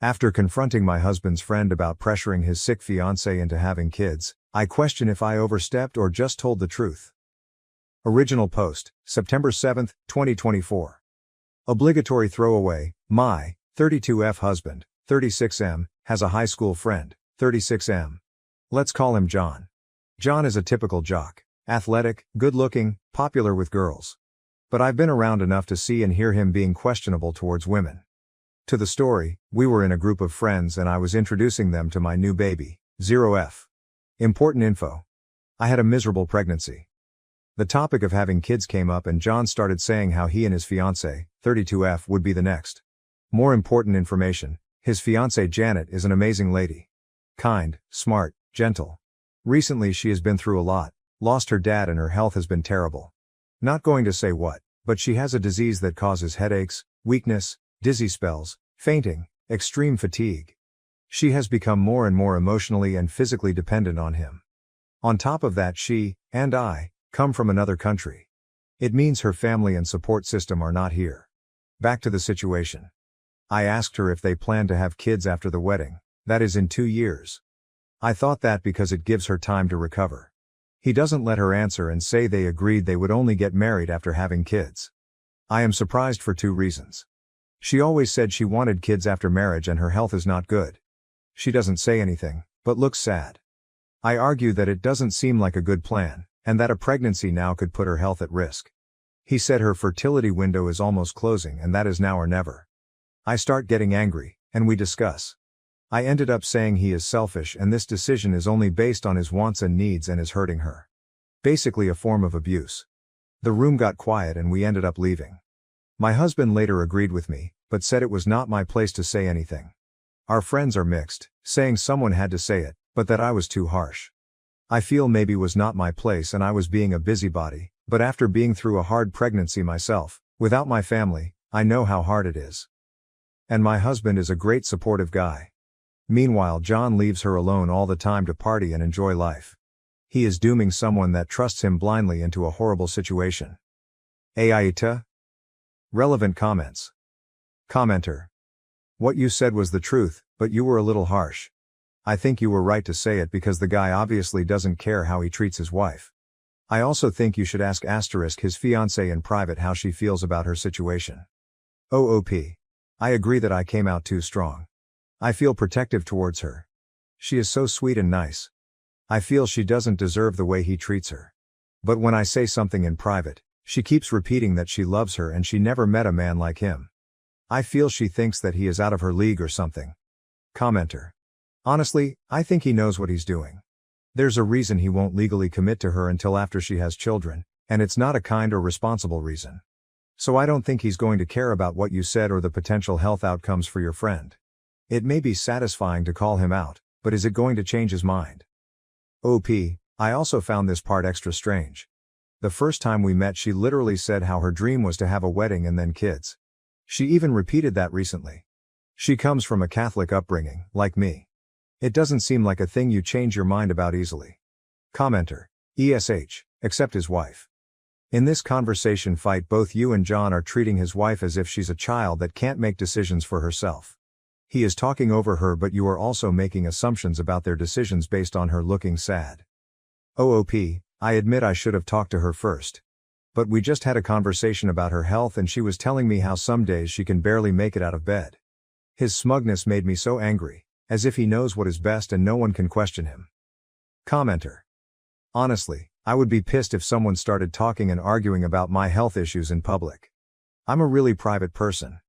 After confronting my husband's friend about pressuring his sick fiancé into having kids, I question if I overstepped or just told the truth. Original post, September 7, 2024. Obligatory throwaway, my 32F husband, 36M, has a high school friend, 36M. Let's call him John. John is a typical jock, athletic, good-looking, popular with girls. But I've been around enough to see and hear him being questionable towards women. To the story, we were in a group of friends and I was introducing them to my new baby, 0F. Important info. I had a miserable pregnancy. The topic of having kids came up and John started saying how he and his fiancée, 32F, would be the next. More important information, his fiancée Janet is an amazing lady. Kind, smart, gentle. Recently she has been through a lot, lost her dad and her health has been terrible. Not going to say what, but she has a disease that causes headaches, weakness, dizzy spells, fainting, extreme fatigue. She has become more and more emotionally and physically dependent on him. On top of that, she, and I, come from another country. It means her family and support system are not here. Back to the situation. I asked her if they plan to have kids after the wedding, that is in 2 years. I thought that because it gives her time to recover. He doesn't let her answer and say they agreed they would only get married after having kids. I am surprised for 2 reasons. She always said she wanted kids after marriage and her health is not good. She doesn't say anything, but looks sad. I argue that it doesn't seem like a good plan, and that a pregnancy now could put her health at risk. He said her fertility window is almost closing and that is now or never. I start getting angry, and we discuss. I ended up saying he is selfish and this decision is only based on his wants and needs and is hurting her. Basically a form of abuse. The room got quiet and we ended up leaving. My husband later agreed with me, but said it was not my place to say anything. Our friends are mixed, saying someone had to say it, but that I was too harsh. I feel maybe was not my place and I was being a busybody, but after being through a hard pregnancy myself, without my family, I know how hard it is. And my husband is a great supportive guy. Meanwhile, John leaves her alone all the time to party and enjoy life. He is dooming someone that trusts him blindly into a horrible situation. AITA? Relevant comments. Commenter. What you said was the truth, but you were a little harsh. I think you were right to say it because the guy obviously doesn't care how he treats his wife. I also think you should ask * his fiancée in private how she feels about her situation. OOP. I agree that I came out too strong. I feel protective towards her. She is so sweet and nice. I feel she doesn't deserve the way he treats her. But when I say something in private, she keeps repeating that she loves her and she never met a man like him. I feel she thinks that he is out of her league or something. Commenter. Honestly, I think he knows what he's doing. There's a reason he won't legally commit to her until after she has children, and it's not a kind or responsible reason. So I don't think he's going to care about what you said or the potential health outcomes for your friend. It may be satisfying to call him out, but is it going to change his mind? OP, I also found this part extra strange. The first time we met she literally said how her dream was to have a wedding and then kids. She even repeated that recently. She comes from a Catholic upbringing, like me. It doesn't seem like a thing you change your mind about easily. Commenter. ESH, except his wife. In this conversation fight both you and John are treating his wife as if she's a child that can't make decisions for herself. He is talking over her but you are also making assumptions about their decisions based on her looking sad. OOP, I admit I should have talked to her first. But we just had a conversation about her health and she was telling me how some days she can barely make it out of bed. His smugness made me so angry, as if he knows what is best and no one can question him. Commenter. Honestly, I would be pissed if someone started talking and arguing about my health issues in public. I'm a really private person.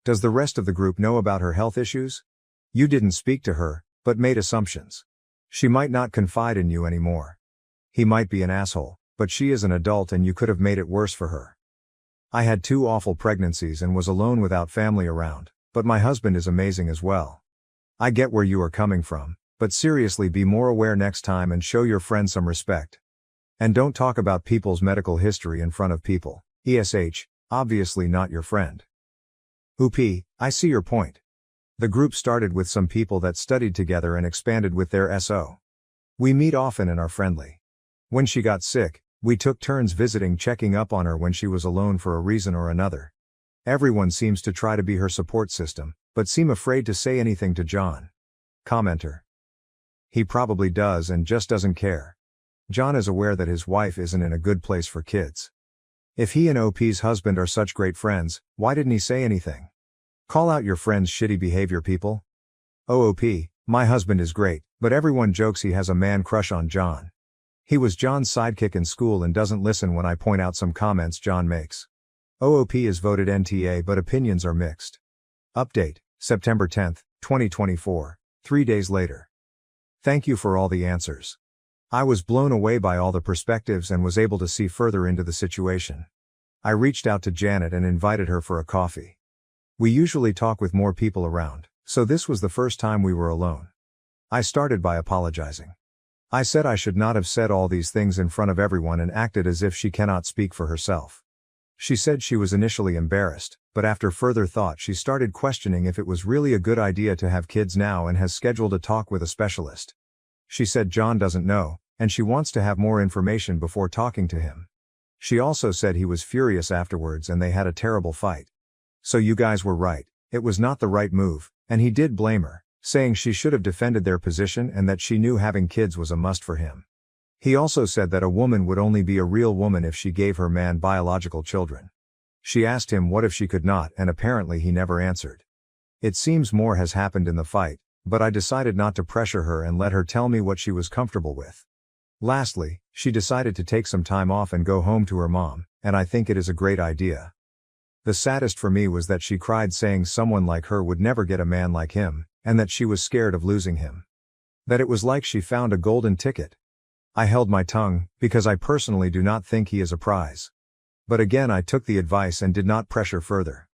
Does the rest of the group know about her health issues? You didn't speak to her, but made assumptions. She might not confide in you anymore. He might be an asshole, but she is an adult and you could have made it worse for her. I had 2 awful pregnancies and was alone without family around, but my husband is amazing as well. I get where you are coming from, but seriously be more aware next time and show your friend some respect. And don't talk about people's medical history in front of people. ESH, obviously not your friend. OP, I see your point. The group started with some people that studied together and expanded with their SO. We meet often and are friendly. When she got sick, we took turns visiting, checking up on her when she was alone for a reason or another. Everyone seems to try to be her support system, but but seem afraid to say anything to John. Commenter. He probably does and just doesn't care. John is aware that his wife isn't in a good place for kids. If he and OP's husband are such great friends, why didn't he say anything? Call out your friend's shitty behavior, people. OP, my husband is great, but everyone jokes he has a man crush on John. He was John's sidekick in school and doesn't listen when I point out some comments John makes. OOP is voted NTA but opinions are mixed. Update, September 10, 2024, 3 days later. Thank you for all the answers. I was blown away by all the perspectives and was able to see further into the situation. I reached out to Janet and invited her for a coffee. We usually talk with more people around, so this was the first time we were alone. I started by apologizing. I said I should not have said all these things in front of everyone and acted as if she cannot speak for herself. She said she was initially embarrassed, but after further thought she started questioning if it was really a good idea to have kids now and has scheduled a talk with a specialist. She said John doesn't know, and she wants to have more information before talking to him. She also said he was furious afterwards and they had a terrible fight. So you guys were right, it was not the right move, and he did blame her, saying she should have defended their position and that she knew having kids was a must for him. He also said that a woman would only be a real woman if she gave her man biological children. She asked him what if she could not, and apparently he never answered. It seems more has happened in the fight, but I decided not to pressure her and let her tell me what she was comfortable with. Lastly, she decided to take some time off and go home to her mom, and I think it is a great idea. The saddest for me was that she cried saying someone like her would never get a man like him, and that she was scared of losing him. That it was like she found a golden ticket. I held my tongue, because I personally do not think he is a prize. But again I took the advice and did not pressure further.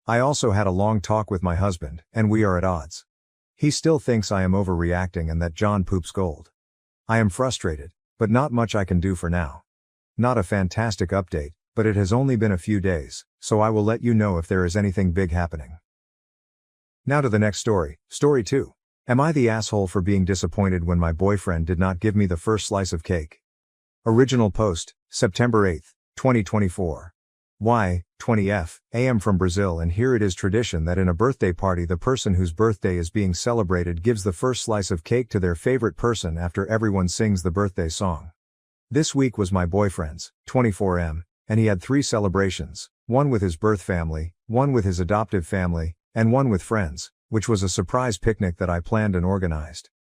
I also had a long talk with my husband, and we are at odds. He still thinks I am overreacting and that John poops gold. I am frustrated, but not much I can do for now. Not a fantastic update, but it has only been a few days, so I will let you know if there is anything big happening. Now to the next story, story 2. Am I the asshole for being disappointed when my boyfriend did not give me the first slice of cake? Original post, September 8, 2024. Why, 20F, AM from Brazil, and here it is tradition that in a birthday party the person whose birthday is being celebrated gives the first slice of cake to their favorite person after everyone sings the birthday song. This week was my boyfriend's, 24M, and he had 3 celebrations, one with his birth family, one with his adoptive family, and one with friends, which was a surprise picnic that I planned and organized.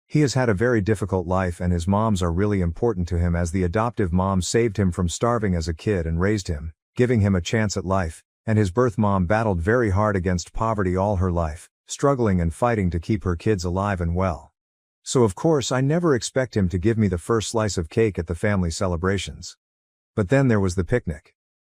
He has had a very difficult life and his moms are really important to him as the adoptive mom saved him from starving as a kid and raised him, giving him a chance at life, and his birth mom battled very hard against poverty all her life, struggling and fighting to keep her kids alive and well. So of course I never expect him to give me the first slice of cake at the family celebrations. But then there was the picnic.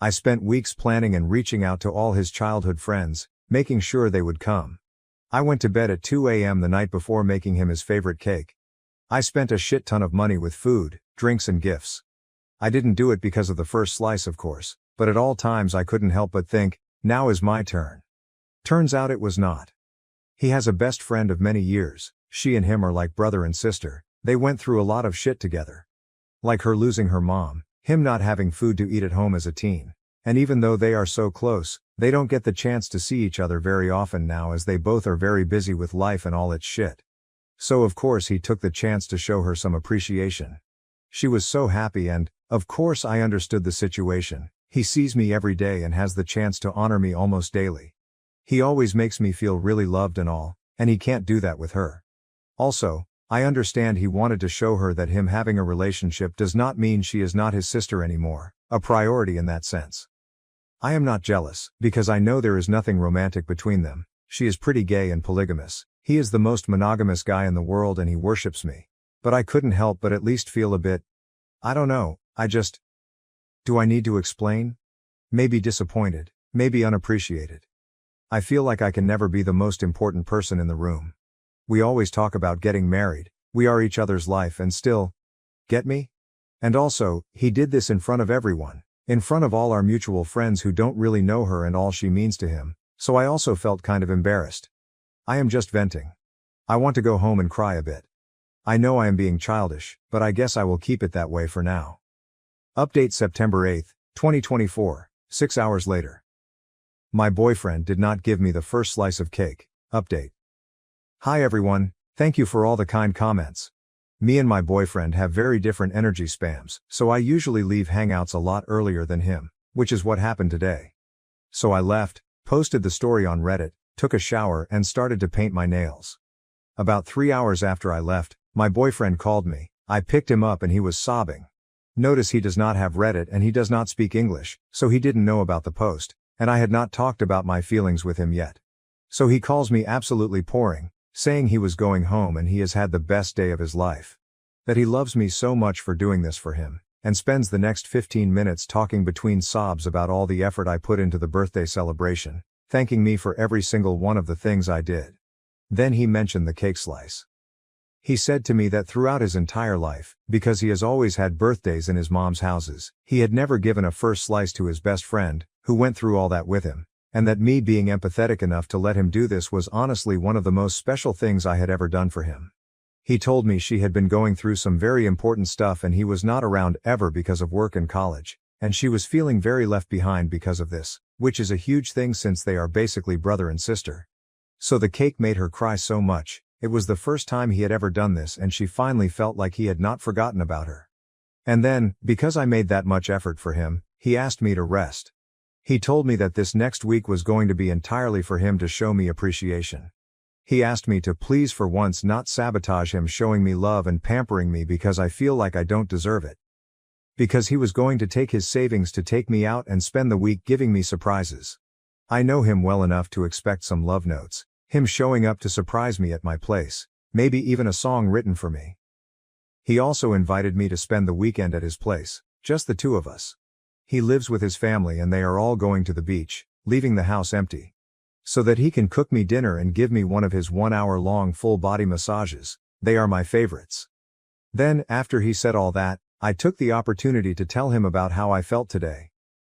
I spent weeks planning and reaching out to all his childhood friends, making sure they would come. I went to bed at 2 a.m. the night before making him his favorite cake. I spent a shit ton of money with food, drinks and gifts. I didn't do it because of the first slice of course, but at all times I couldn't help but think, now is my turn. Turns out it was not. He has a best friend of many years, she and him are like brother and sister, they went through a lot of shit together. Like her losing her mom, him not having food to eat at home as a teen. And even though they are so close, they don't get the chance to see each other very often now as they both are very busy with life and all its shit. So of course he took the chance to show her some appreciation. She was so happy and, of course I understood the situation, he sees me every day and has the chance to honor me almost daily. He always makes me feel really loved and all, and he can't do that with her. Also, I understand he wanted to show her that him having a relationship does not mean she is not his sister anymore, a priority in that sense. I am not jealous, because I know there is nothing romantic between them. She is pretty gay and polygamous, he is the most monogamous guy in the world and he worships me. But I couldn't help but at least feel a bit, I don't know, do I need to explain? Maybe disappointed, maybe unappreciated. I feel like I can never be the most important person in the room. We always talk about getting married, we are each other's life and still, get me? And also, he did this in front of everyone. In front of all our mutual friends who don't really know her and all she means to him, so I also felt kind of embarrassed. I am just venting. I want to go home and cry a bit. I know I am being childish, but I guess I will keep it that way for now. Update September 8, 2024, 6 hours later. My boyfriend did not give me the first slice of cake. Update. Hi everyone, thank you for all the kind comments. Me and my boyfriend have very different energy spams, so I usually leave hangouts a lot earlier than him, which is what happened today. So I left, posted the story on Reddit, took a shower and started to paint my nails. About 3 hours after I left, my boyfriend called me. I picked him up and he was sobbing. Notice he does not have Reddit and he does not speak English, so he didn't know about the post, and I had not talked about my feelings with him yet. So he calls me absolutely pouring, saying he was going home and he has had the best day of his life. That he loves me so much for doing this for him, and spends the next 15 minutes talking between sobs about all the effort I put into the birthday celebration, thanking me for every single one of the things I did. Then he mentioned the cake slice. He said to me that throughout his entire life, because he has always had birthdays in his mom's houses, he had never given a first slice to his best friend, who went through all that with him, and that me being empathetic enough to let him do this was honestly one of the most special things I had ever done for him. He told me she had been going through some very important stuff and he was not around ever because of work and college, and she was feeling very left behind because of this, which is a huge thing since they are basically brother and sister. So the cake made her cry so much. It was the first time he had ever done this and she finally felt like he had not forgotten about her. And then, because I made that much effort for him, he asked me to rest. He told me that this next week was going to be entirely for him to show me appreciation. He asked me to please for once not sabotage him showing me love and pampering me because I feel like I don't deserve it. Because he was going to take his savings to take me out and spend the week giving me surprises. I know him well enough to expect some love notes, him showing up to surprise me at my place, maybe even a song written for me. He also invited me to spend the weekend at his place, just the two of us. He lives with his family and they are all going to the beach, leaving the house empty. So that he can cook me dinner and give me one of his 1-hour-long full-body massages. They are my favorites. Then, after he said all that, I took the opportunity to tell him about how I felt today.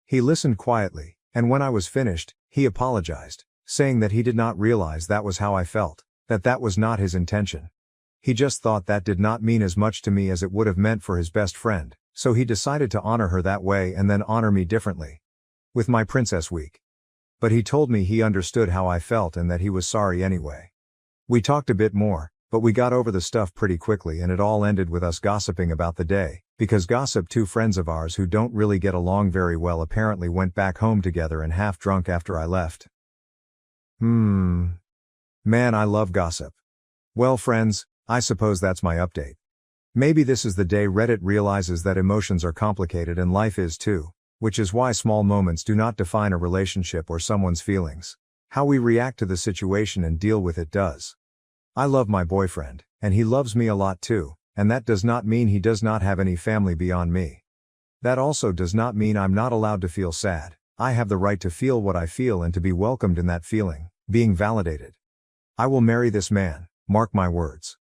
He listened quietly, and when I was finished, he apologized, saying that he did not realize that was how I felt, that was not his intention. He just thought that did not mean as much to me as it would have meant for his best friend. So he decided to honor her that way and then honor me differently. With my Princess Week. But he told me he understood how I felt and that he was sorry anyway. We talked a bit more, but we got over the stuff pretty quickly and it all ended with us gossiping about the day, because two friends of ours who don't really get along very well apparently went back home together and half drunk after I left. Man, I love gossip. Well friends, I suppose that's my update. Maybe this is the day Reddit realizes that emotions are complicated and life is too, which is why small moments do not define a relationship or someone's feelings. How we react to the situation and deal with it does. I love my boyfriend, and he loves me a lot too, and that does not mean he does not have any family beyond me. That also does not mean I'm not allowed to feel sad. I have the right to feel what I feel and to be welcomed in that feeling, being validated. I will marry this man, mark my words.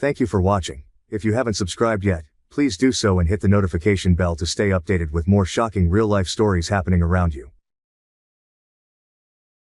Thank you for watching. If you haven't subscribed yet, please do so and hit the notification bell to stay updated with more shocking real-life stories happening around you.